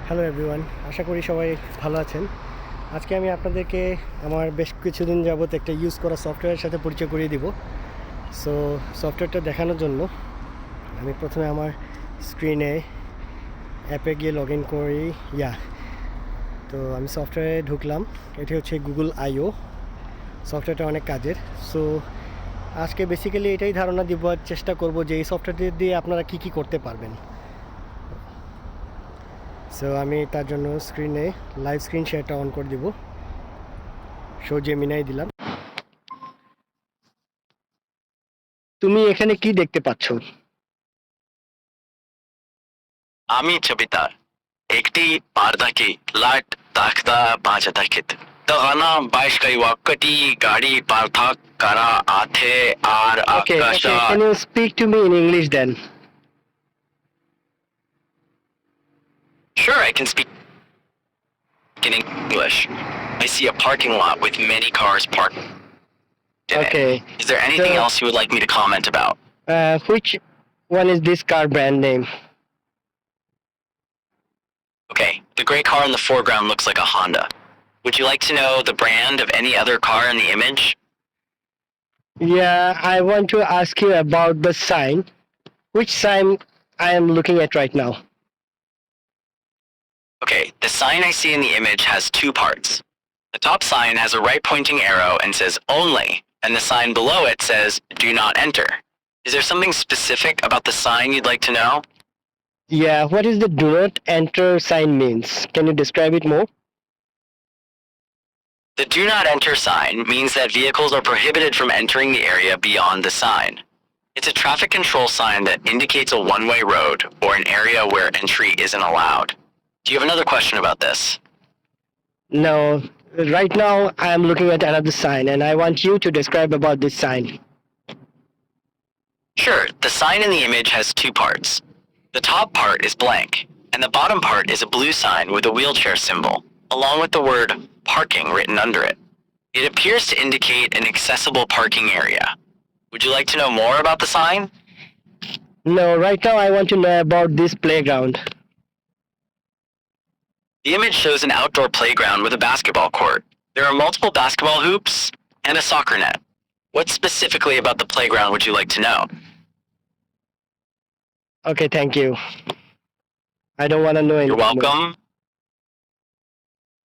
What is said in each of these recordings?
Hello everyone, আশা করি সবাই ভালো আছেন। আজকে আমি আপনাদেরকে আমার বেশ কিছুদিন যাবত একটা ইউজ করা সফটওয়্যারের সাথে পরিচয় করিয়ে দিব। সো সফটওয়্যারটা দেখানোর জন্য আমি প্রথমে আমার স্ক্রিনে অ্যাপে গিয়ে লগ ইন করি। তো আমি সফটওয়্যারে ঢুকলাম। এটি হচ্ছে গুগল আইও। সফটওয়্যারটা অনেক কাজের। সো আজকে বেসিক্যালি এটাই ধারণা দেওয়ার চেষ্টা করব যে এই সফটওয়্যারটি দিয়ে আপনারা কী করতে পারবেন। সো আমি তার জন্য স্ক্রিনে লাইভ স্ক্রিন শেয়ারটা অন করে দিব। শো জেমিনাই দিলাম। তুমি এখানে কি দেখতে পাচ্ছ? আমি ছবিটা একটি পারদাকে লাইট তাকদা বাজা তাকিত তখনা বাইশ কাই ওয়াক্কটি গাড়ি পার্থক করা আথে আর Okay, Akash can you speak to me in English then? Sure, I can speak in English. I see a parking lot with many cars parked in Okay. it. Is there anything So- else you would like me to comment about? Which one is this car brand name? Okay, the gray car in the foreground looks like a Honda. Would you like to know the brand of any other car in the image? Yeah, I want to ask you about the sign. Which sign I am looking at right now? Okay, the sign I see in the image has two parts. The top sign has a right pointing arrow and says only, and the sign below it says do not enter. Is there something specific about the sign you'd like to know? Yeah, what is the do not enter sign means? Can you describe it more? The do not enter sign means that vehicles are prohibited from entering the area beyond the sign. It's a traffic control sign that indicates a one-way road or an area where entry isn't allowed. Do you have another question about this? No, right now I am looking at another sign and I want you to describe about this sign. Sure, the sign in the image has two parts. The top part is blank, and the bottom part is a blue sign with a wheelchair symbol, along with the word parking written under it. It appears to indicate an accessible parking area. Would you like to know more about the sign? No, right now I want to know about this playground. The image shows an outdoor playground with a basketball court. There are multiple basketball hoops and a soccer net. What specifically about the playground would you like to know? Okay, thank you. I don't want to know You're anything more. welcome.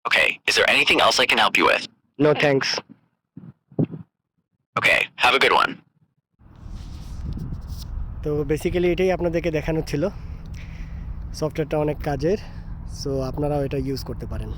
Okay, is there anything else I can help you with? No thanks. Okay, have a good one. তো basically এটাই আপনাদেরকে দেখানো ছিল। সফটওয়্যারটা অনেক কাজের, so আপনারাও এটা ইউজ করতে পারেন।